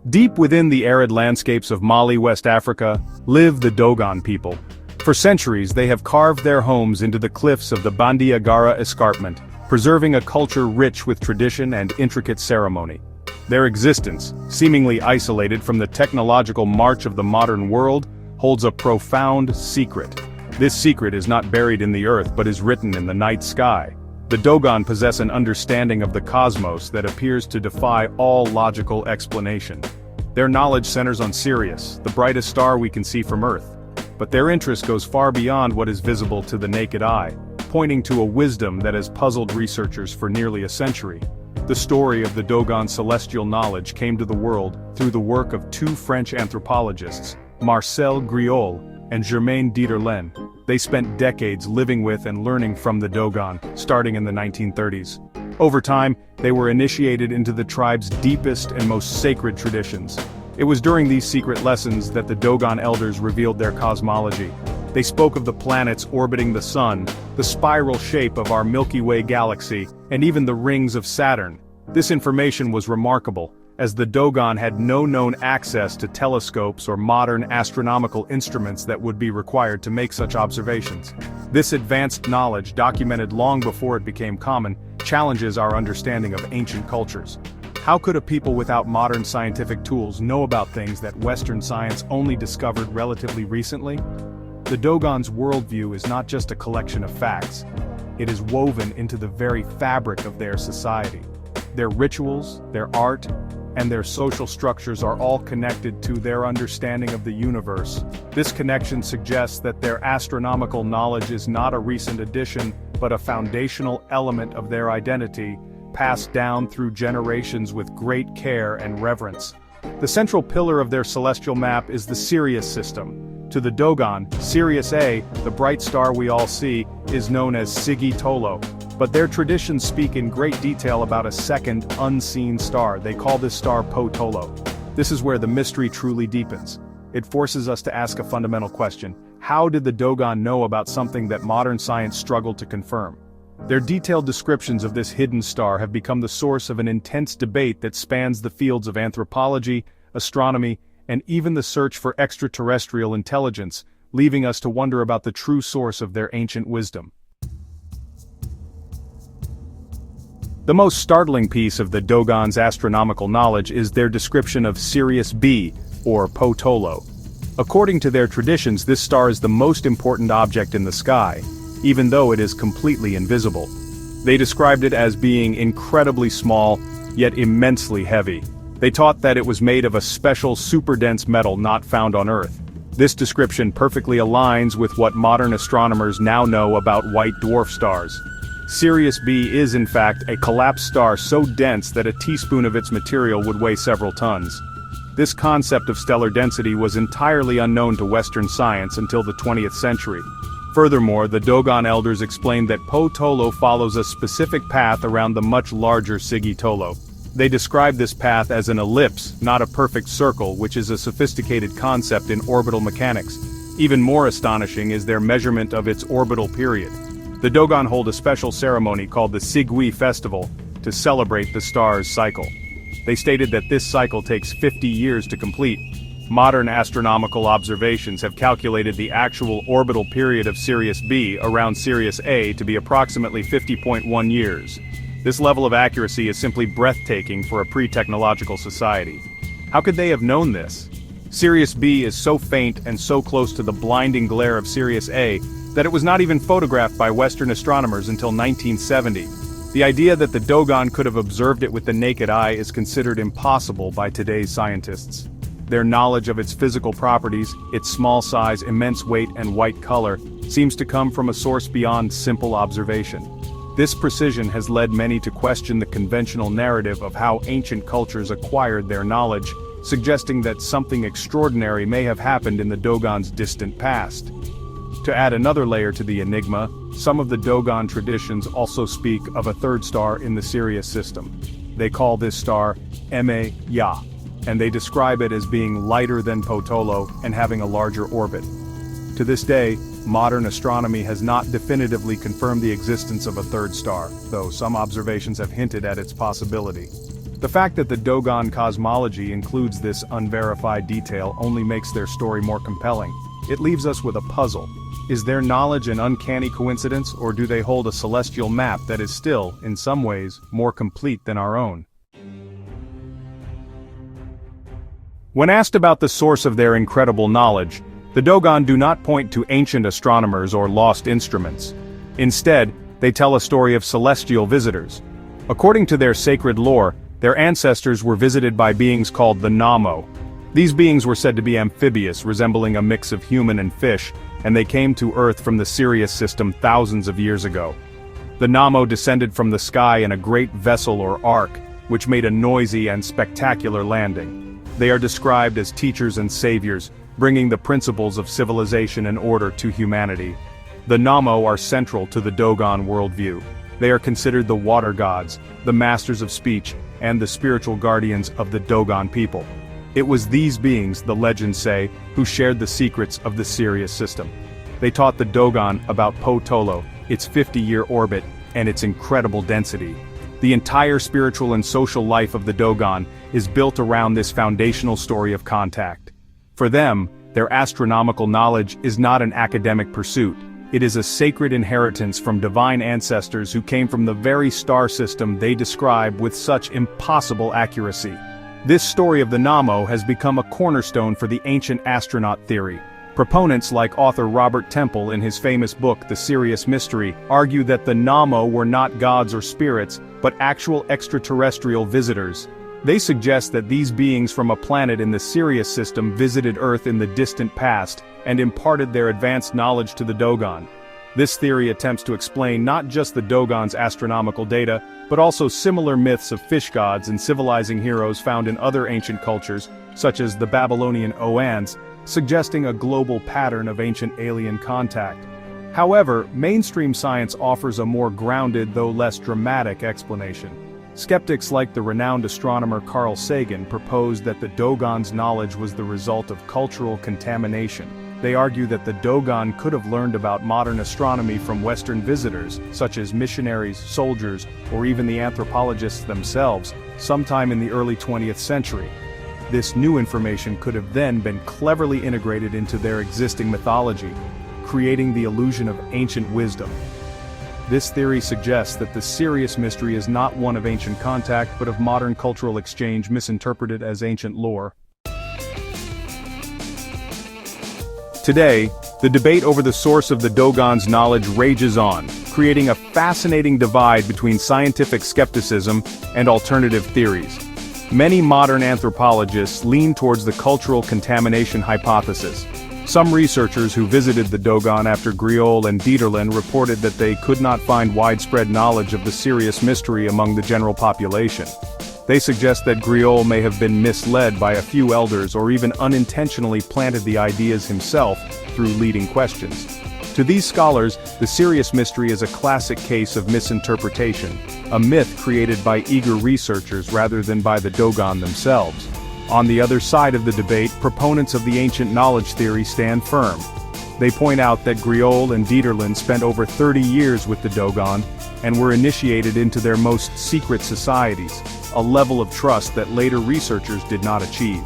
Deep within the arid landscapes of Mali, West Africa, live the Dogon people. For centuries they have carved their homes into the cliffs of the Bandiagara escarpment, preserving a culture rich with tradition and intricate ceremony. Their existence, seemingly isolated from the technological march of the modern world, holds a profound secret. This secret is not buried in the earth but is written in the night sky. The Dogon possess an understanding of the cosmos that appears to defy all logical explanation. Their knowledge centers on Sirius, the brightest star we can see from Earth. But their interest goes far beyond what is visible to the naked eye, pointing to a wisdom that has puzzled researchers for nearly a century. The story of the Dogon celestial knowledge came to the world through the work of two French anthropologists, Marcel Griol and Germain Dieterlen. They spent decades living with and learning from the Dogon, starting in the 1930s. Over time, they were initiated into the tribe's deepest and most sacred traditions. It was during these secret lessons that the Dogon elders revealed their cosmology. They spoke of the planets orbiting the sun, the spiral shape of our Milky Way galaxy, and even the rings of Saturn. This information was remarkable, as the Dogon had no known access to telescopes or modern astronomical instruments that would be required to make such observations. This advanced knowledge, documented long before it became common, challenges our understanding of ancient cultures. How could a people without modern scientific tools know about things that Western science only discovered relatively recently? The Dogon's worldview is not just a collection of facts. It is woven into the very fabric of their society. Their rituals, their art, and their social structures are all connected to their understanding of the universe. This connection suggests that their astronomical knowledge is not a recent addition, but a foundational element of their identity, passed down through generations with great care and reverence. The central pillar of their celestial map is the Sirius system. To the Dogon, Sirius A, the bright star we all see, is known as Sigi Tolo. But their traditions speak in great detail about a second, unseen star. They call this star Po Tolo. This is where the mystery truly deepens. It forces us to ask a fundamental question. How did the Dogon know about something that modern science struggled to confirm? Their detailed descriptions of this hidden star have become the source of an intense debate that spans the fields of anthropology, astronomy, and even the search for extraterrestrial intelligence, leaving us to wonder about the true source of their ancient wisdom. The most startling piece of the Dogon's astronomical knowledge is their description of Sirius B, or Po Tolo. According to their traditions, this star is the most important object in the sky, even though it is completely invisible. They described it as being incredibly small, yet immensely heavy. They taught that it was made of a special super-dense metal not found on Earth. This description perfectly aligns with what modern astronomers now know about white dwarf stars. Sirius B is in fact a collapsed star so dense that a teaspoon of its material would weigh several tons. This concept of stellar density was entirely unknown to Western science until the 20th century. Furthermore, the Dogon elders explained that Po Tolo follows a specific path around the much larger Sigi Tolo. They describe this path as an ellipse, not a perfect circle, which is a sophisticated concept in orbital mechanics. Even more astonishing is their measurement of its orbital period. The Dogon hold a special ceremony called the Sigui Festival to celebrate the star's cycle. They stated that this cycle takes 50 years to complete. Modern astronomical observations have calculated the actual orbital period of Sirius B around Sirius A to be approximately 50.1 years. This level of accuracy is simply breathtaking for a pre-technological society. How could they have known this? Sirius B is so faint and so close to the blinding glare of Sirius A that it was not even photographed by Western astronomers until 1970. The idea that the Dogon could have observed it with the naked eye is considered impossible by today's scientists. Their knowledge of its physical properties, its small size, immense weight, and white color, seems to come from a source beyond simple observation. This precision has led many to question the conventional narrative of how ancient cultures acquired their knowledge, suggesting that something extraordinary may have happened in the Dogon's distant past. To add another layer to the enigma, some of the Dogon traditions also speak of a third star in the Sirius system. They call this star Ya, and they describe it as being lighter than Po Tolo and having a larger orbit. To this day, modern astronomy has not definitively confirmed the existence of a third star, though some observations have hinted at its possibility. The fact that the Dogon cosmology includes this unverified detail only makes their story more compelling. It leaves us with a puzzle. Is their knowledge an uncanny coincidence, or do they hold a celestial map that is still, in some ways, more complete than our own? When asked about the source of their incredible knowledge, the Dogon do not point to ancient astronomers or lost instruments. Instead, they tell a story of celestial visitors. According to their sacred lore, their ancestors were visited by beings called the Namo. These beings were said to be amphibious, resembling a mix of human and fish, and they came to Earth from the Sirius system thousands of years ago. The Namo descended from the sky in a great vessel or ark, which made a noisy and spectacular landing. They are described as teachers and saviors, bringing the principles of civilization and order to humanity. The Namo are central to the Dogon worldview. They are considered the water gods, the masters of speech, and the spiritual guardians of the Dogon people. It was these beings, the legends say, who shared the secrets of the Sirius system. They taught the Dogon about Po-Tolo, its 50-year orbit, and its incredible density. The entire spiritual and social life of the Dogon is built around this foundational story of contact. For them, their astronomical knowledge is not an academic pursuit. It is a sacred inheritance from divine ancestors who came from the very star system they describe with such impossible accuracy. This story of the Namo has become a cornerstone for the ancient astronaut theory. Proponents like author Robert Temple in his famous book The Sirius Mystery argue that the Namo were not gods or spirits, but actual extraterrestrial visitors. They suggest that these beings from a planet in the Sirius system visited Earth in the distant past and imparted their advanced knowledge to the Dogon. This theory attempts to explain not just the Dogon's astronomical data, but also similar myths of fish gods and civilizing heroes found in other ancient cultures, such as the Babylonian Oans, suggesting a global pattern of ancient alien contact. However, mainstream science offers a more grounded though less dramatic explanation. Skeptics like the renowned astronomer Carl Sagan proposed that the Dogon's knowledge was the result of cultural contamination. They argue that the Dogon could have learned about modern astronomy from Western visitors, such as missionaries, soldiers, or even the anthropologists themselves, sometime in the early 20th century. This new information could have then been cleverly integrated into their existing mythology, creating the illusion of ancient wisdom. This theory suggests that the Sirius mystery is not one of ancient contact but of modern cultural exchange misinterpreted as ancient lore. Today, the debate over the source of the Dogon's knowledge rages on, creating a fascinating divide between scientific skepticism and alternative theories. Many modern anthropologists lean towards the cultural contamination hypothesis. Some researchers who visited the Dogon after Griol and Dieterlen reported that they could not find widespread knowledge of the Sirius mystery among the general population. They suggest that Griol may have been misled by a few elders or even unintentionally planted the ideas himself through leading questions. To these scholars, the Sirius mystery is a classic case of misinterpretation, a myth created by eager researchers rather than by the Dogon themselves. On the other side of the debate, proponents of the ancient knowledge theory stand firm. They point out that Griol and Dieterlen spent over 30 years with the Dogon and were initiated into their most secret societies, a level of trust that later researchers did not achieve.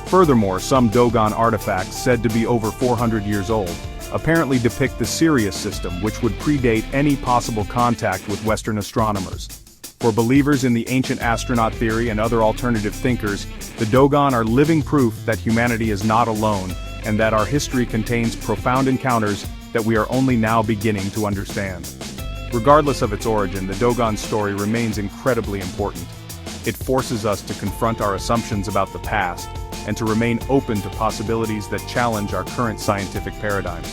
Furthermore, some Dogon artifacts, said to be over 400 years old, apparently depict the Sirius system, which would predate any possible contact with Western astronomers. For believers in the ancient astronaut theory and other alternative thinkers, the Dogon are living proof that humanity is not alone, and that our history contains profound encounters that we are only now beginning to understand. Regardless of its origin, the Dogon's story remains incredibly important. It forces us to confront our assumptions about the past, and to remain open to possibilities that challenge our current scientific paradigms.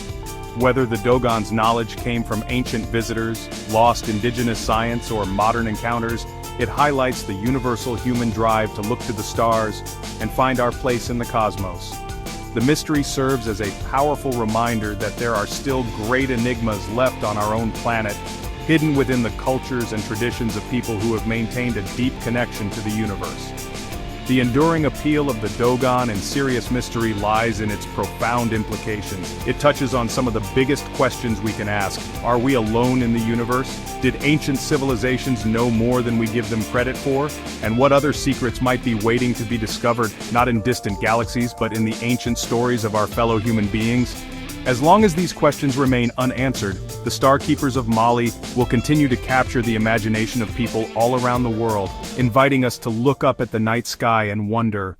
Whether the Dogon's knowledge came from ancient visitors, lost indigenous science, or modern encounters, it highlights the universal human drive to look to the stars and find our place in the cosmos. The mystery serves as a powerful reminder that there are still great enigmas left on our own planet, hidden within the cultures and traditions of people who have maintained a deep connection to the universe. The enduring appeal of the Dogon and Sirius mystery lies in its profound implications. It touches on some of the biggest questions we can ask. Are we alone in the universe? Did ancient civilizations know more than we give them credit for? And what other secrets might be waiting to be discovered, not in distant galaxies, but in the ancient stories of our fellow human beings? As long as these questions remain unanswered, the Starkeepers of Mali will continue to capture the imagination of people all around the world, inviting us to look up at the night sky and wonder,